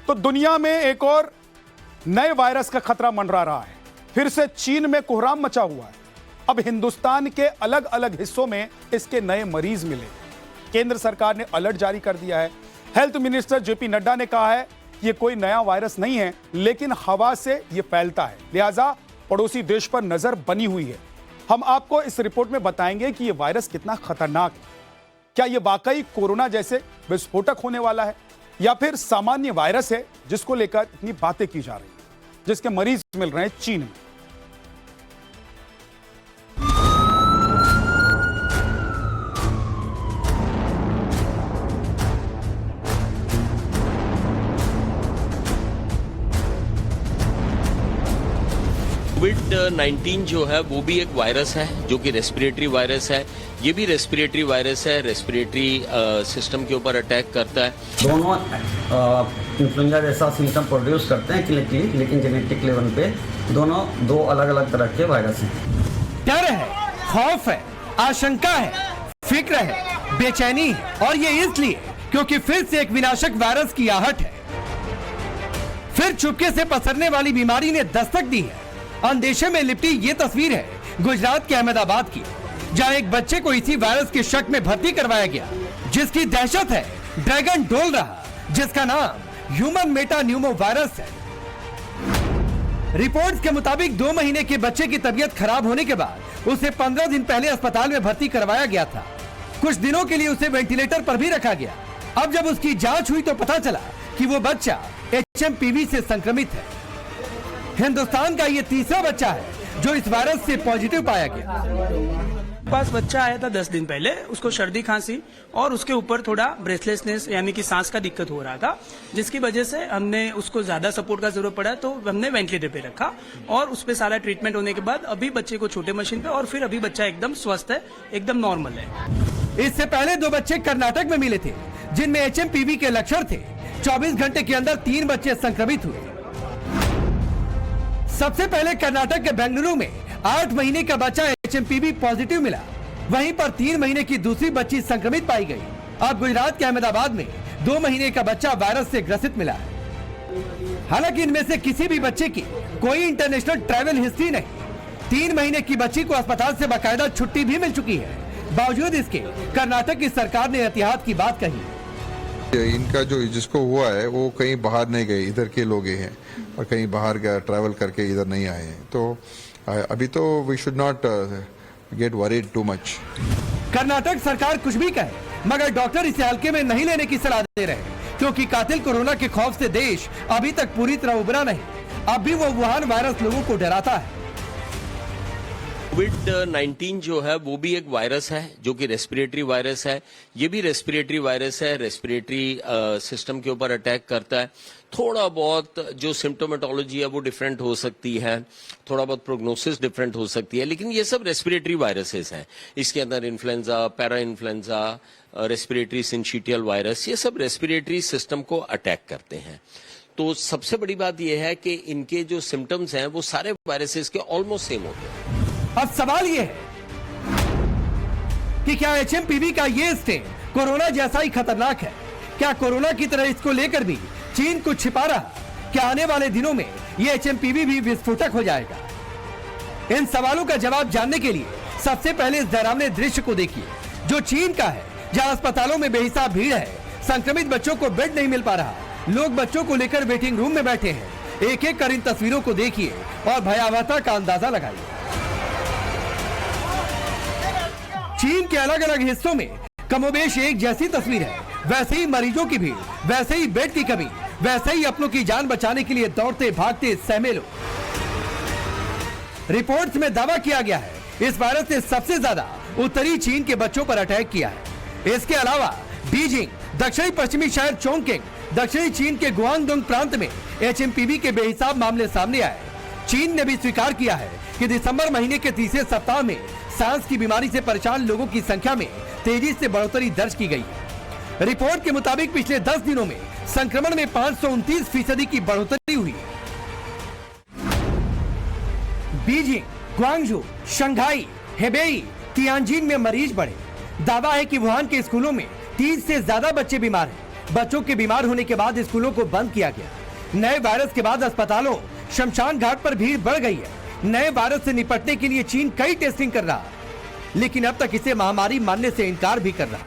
तो दुनिया में एक और नए वायरस का खतरा मंडरा रहा है। फिर से चीन में कोहराम मचा हुआ है। अब हिंदुस्तान के अलग अलग हिस्सों में इसके नए मरीज मिले। केंद्र सरकार ने अलर्ट जारी कर दिया है। हेल्थ मिनिस्टर जेपी नड्डा ने कहा है ये कोई नया वायरस नहीं है, लेकिन हवा से ये फैलता है, लिहाजा पड़ोसी देश पर नजर बनी हुई है। हम आपको इस रिपोर्ट में बताएंगे कि यह वायरस कितना खतरनाक है। क्या यह वाकई कोरोना जैसे विस्फोटक होने वाला है या फिर सामान्य वायरस है जिसको लेकर इतनी बातें की जा रही है, जिसके मरीज मिल रहे हैं चीन में। कोविड-19 जो है वो भी एक वायरस है जो कि रेस्पिरेटरी वायरस है। ये भी रेस्पिरेटरी वायरस है, रेस्पिरेटरी सिस्टम के ऊपर अटैक करता है। दोनों इन्फ्लुएंजा जैसा सिम्टम प्रोड्यूस करते हैं क्लिनिकली, लेकिन जेनेटिक लेवल पे दोनों दो अलग अलग तरह के वायरस हैं। डर है, खौफ है, आशंका है, फिक्र है, बेचैनी है, और ये इसलिए क्योंकि फिर से एक विनाशक वायरस की आहट है। फिर चुपके से पसरने वाली बीमारी ने दस्तक दी है। अंदेशे में लिपटी ये तस्वीर है गुजरात के अहमदाबाद की, जहां एक बच्चे को इसी वायरस के शक में भर्ती करवाया गया, जिसकी दहशत है ड्रैगन डोल रहा, जिसका नाम ह्यूमन मेटा न्यूमो वायरस है। रिपोर्ट्स के मुताबिक 2 महीने के बच्चे की तबीयत खराब होने के बाद उसे 15 दिन पहले अस्पताल में भर्ती करवाया गया था। कुछ दिनों के लिए उसे वेंटिलेटर पर भी रखा गया। अब जब उसकी जांच हुई तो पता चला कि वो बच्चा HMPV से संक्रमित है। हिंदुस्तान का ये तीसरा बच्चा है जो इस वायरस से पॉजिटिव पाया गया। पास बच्चा आया था 10 दिन पहले, उसको सर्दी खांसी और उसके ऊपर थोड़ा ब्रेथलेसनेस यानी कि सांस का दिक्कत हो रहा था, जिसकी वजह से हमने उसको ज्यादा सपोर्ट का जरूरत पड़ा तो हमने वेंटिलेटर पे रखा और उस पे सारा ट्रीटमेंट होने के बाद अभी बच्चे को छोटे मशीन पे और फिर अभी बच्चा एकदम स्वस्थ है, एकदम नॉर्मल है। इससे पहले 2 बच्चे कर्नाटक में मिले थे जिनमें HMPV के लक्षण थे। 24 घंटे के अंदर 3 बच्चे संक्रमित हुए। सबसे पहले कर्नाटक के बेंगलुरु में 8 महीने का बच्चा HMPV पॉजिटिव मिला, वहीं पर 3 महीने की दूसरी बच्ची संक्रमित पाई गई। अब गुजरात के अहमदाबाद में 2 महीने का बच्चा वायरस से ग्रसित मिला है। हालांकि इनमें से किसी भी बच्चे की कोई इंटरनेशनल ट्रैवल हिस्ट्री नहीं। 3 महीने की बच्ची को अस्पताल से बाकायदा छुट्टी भी मिल चुकी है। बावजूद इसके कर्नाटक की सरकार ने एहतियात की बात कही। इनका जो जिसको हुआ है वो कहीं बाहर नहीं गए, इधर के लोग हैं और कहीं बाहर ट्रैवल करके इधर नहीं आए हैं। तो अभी तो we should not get worried too much. Karnataka सरकार कुछ भी कहे, मगर डॉक्टर इसे हल्के में नहीं लेने की सलाह दे रहे हैं, क्योंकि कातिल कोरोना के खौफ से देश अभी तक पूरी तरह उबरा नहीं। अब भी वो वुहान वायरस लोगों को डराता है। कोविड-19 जो है वो भी एक वायरस है जो कि रेस्पिरेटरी वायरस है। ये भी रेस्पिरेटरी वायरस है, रेस्पिरेटरी सिस्टम के ऊपर अटैक करता है। थोड़ा बहुत जो सिम्टोमेटोलॉजी है वो डिफरेंट हो सकती है, थोड़ा बहुत प्रोग्नोसिस डिफरेंट हो सकती है, लेकिन ये सब रेस्पिरेटरी वायरसेस हैं। इसके अंदर influenza, parainfluenza, respiratory syncytial virus, ये सब रेस्पिरेटरी सिस्टम को अटैक करते हैं। तो सबसे बड़ी बात यह है कि इनके जो सिम्टम्स हैं वो सारे वायरसेस के ऑलमोस्ट सेम होते हैं। अब सवाल ये है कि क्या HMPV का ये स्ट्रेन कोरोना जैसा ही खतरनाक है? क्या कोरोना की तरह इसको लेकर भी चीन कुछ छिपा रहा? क्या आने वाले दिनों में ये HMPV भी विस्फोटक हो जाएगा? इन सवालों का जवाब जानने के लिए सबसे पहले इस डरावने दृश्य को देखिए जो चीन का है, जहां अस्पतालों में बेहिसाब भीड़ है। संक्रमित बच्चों को बेड नहीं मिल पा रहा, लोग बच्चों को लेकर वेटिंग रूम में बैठे हैं। एक एक कर इन तस्वीरों को देखिए और भयावहता का अंदाजा लगाइए। चीन के अलग अलग हिस्सों में कमोबेश एक जैसी तस्वीर है। वैसे ही मरीजों की भीड़, वैसे ही बेड की कमी, वैसे ही अपनों की जान बचाने के लिए दौड़ते भागते सहमे लोग। रिपोर्ट्स में दावा किया गया है इस वायरस ने सबसे ज्यादा उत्तरी चीन के बच्चों पर अटैक किया है। इसके अलावा बीजिंग, दक्षिणी पश्चिमी शहर चोंगकिंग, दक्षिणी चीन के गुआंगडोंग प्रांत में HMPV के बेहिसाब मामले सामने आए। चीन ने भी स्वीकार किया है कि दिसंबर महीने के तीसरे सप्ताह में सांस की बीमारी से परेशान लोगों की संख्या में तेजी से बढ़ोतरी दर्ज की गई है। रिपोर्ट के मुताबिक पिछले 10 दिनों में संक्रमण में 529% की बढ़ोतरी हुई। Beijing, Guangzhou, Shanghai, Hebei, Tianjin में मरीज बढ़े। दावा है कि वुहान के स्कूलों में 30 से ज्यादा बच्चे बीमार हैं। बच्चों के बीमार होने के बाद स्कूलों को बंद किया गया। नए वायरस के बाद अस्पतालों, शमशान घाट पर भीड़ बढ़ गई है। नए वायरस से निपटने के लिए चीन कई टेस्टिंग कर रहा, लेकिन अब तक इसे महामारी मानने से इनकार भी कर रहा।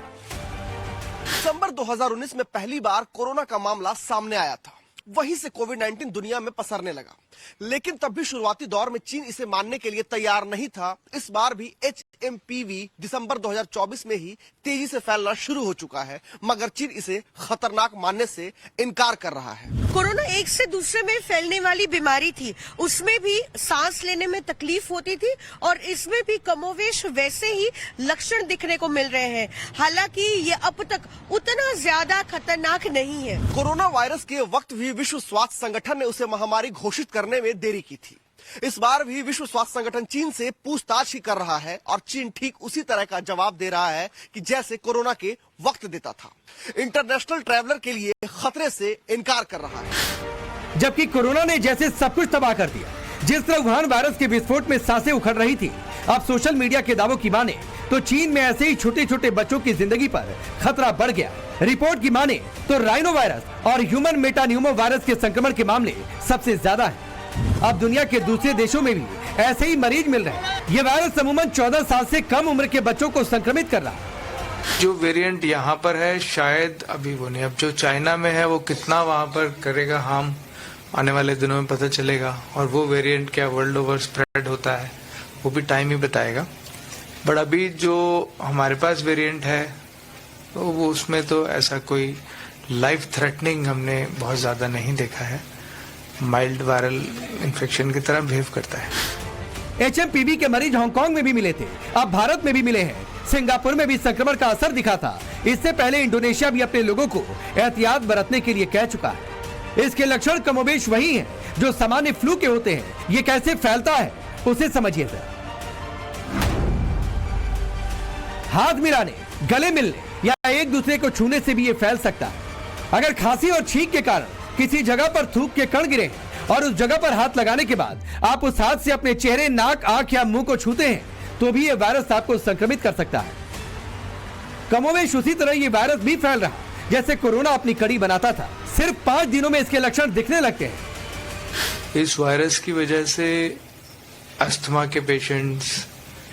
दिसंबर 2019 में पहली बार कोरोना का मामला सामने आया था। वहीं से कोविड-19 दुनिया में पसरने लगा, लेकिन तब भी शुरुआती दौर में चीन इसे मानने के लिए तैयार नहीं था। इस बार भी HMPV दिसंबर 2024 में ही तेजी से फैलना शुरू हो चुका है, मगर चीन इसे खतरनाक मानने से इनकार कर रहा है। कोरोना एक से दूसरे में फैलने वाली बीमारी थी, उसमें भी सांस लेने में तकलीफ होती थी और इसमें भी कमोवेश वैसे ही लक्षण दिखने को मिल रहे हैं। हालांकि ये अब तक उतना ज्यादा खतरनाक नहीं है। कोरोना वायरस के वक्त भी विश्व स्वास्थ्य संगठन ने उसे महामारी घोषित करने में देरी की थी। इस बार भी विश्व स्वास्थ्य संगठन चीन से पूछताछ ही कर रहा है और चीन ठीक उसी तरह का जवाब दे रहा है कि जैसे कोरोना के वक्त देता था। इंटरनेशनल ट्रैवलर के लिए खतरे से इनकार कर रहा है। जबकि कोरोना ने जैसे सब कुछ तबाह कर दिया, जिस तरह वुहान वायरस के विस्फोट में सांसें उखड़ रही थी, अब सोशल मीडिया के दावों की माने तो चीन में ऐसे ही छोटे छोटे बच्चों की जिंदगी पर खतरा बढ़ गया। रिपोर्ट की माने तो राइनो वायरस और ह्यूमन मेटान्यूमो वायरस के संक्रमण के मामले सबसे ज्यादा है। अब दुनिया के दूसरे देशों में भी ऐसे ही मरीज मिल रहे हैं। ये वायरस अमूमन 14 साल से कम उम्र के बच्चों को संक्रमित कर रहा है। जो वेरिएंट यहाँ पर है शायद अभी वो नहीं, अब जो चाइना में है वो कितना वहाँ पर करेगा हार्म आने वाले दिनों में पता चलेगा, और वो वेरिएंट क्या वर्ल्ड ओवर स्प्रेड होता है वो भी टाइम ही बताएगा। बट अभी जो हमारे पास वेरिएंट है तो वो उसमें तो ऐसा कोई लाइफ थ्रेटनिंग हमने बहुत ज़्यादा नहीं देखा है, माइल्ड वायरल इन्फेक्शन की तरह बिहेव करता है। HMPV के मरीज हांगकांग में भी मिले थे, अब भारत में भी मिले हैं। सिंगापुर में भी संक्रमण का असर दिखा था। इससे पहले इंडोनेशिया भी अपने लोगों को एहतियात बरतने के लिए कह चुका है। इसके लक्षण कमोबेश वही हैं जो सामान्य फ्लू के होते हैं। ये कैसे फैलता है उसे समझिए जरा। हाथ मिलाने, गले मिलने या एक दूसरे को छूने से भी ये फैल सकता है। अगर खांसी और छींक के कारण किसी जगह पर थूक के कण गिरे और उस जगह पर हाथ लगाने के बाद आप उस हाथ से अपने चेहरे, नाक, आंख या मुंह को छूते हैं तो भी ये वायरस आपको संक्रमित कर सकता है। कमोवेश उसी तरह ये वायरस भी फैल रहा जैसे कोरोना अपनी कड़ी बनाता था। सिर्फ 5 दिनों में इसके लक्षण दिखने लगते हैं। इस वायरस की वजह से अस्थमा के पेशेंट्स,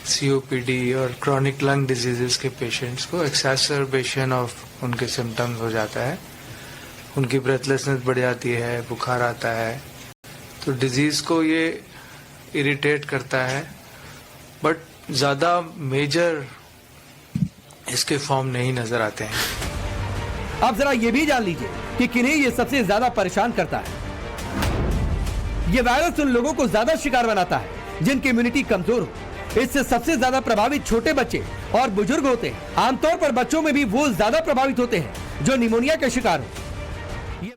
COPD और क्रॉनिक लंग डिजीजेस के पेशेंट्स को एक्सैसरबेशन ऑफ उनके सिम्टम्स हो जाता है। उनकी ब्रेथलेसनेस बढ़ जाती है, बुखार आता है, तो डिजीज को ये इरिटेट करता है, बट ज़्यादा मेजर इसके फॉर्म नहीं नजर आते हैं। अब जरा ये भी जान लीजिए कि किन्हें ये सबसे ज्यादा परेशान करता है। ये वायरस उन लोगों को ज्यादा शिकार बनाता है जिनकी इम्यूनिटी कमजोर हो। इससे सबसे ज्यादा प्रभावित छोटे बच्चे और बुजुर्ग होते हैं। आमतौर पर बच्चों में भी वो ज्यादा प्रभावित होते हैं जो निमोनिया के शिकार हो।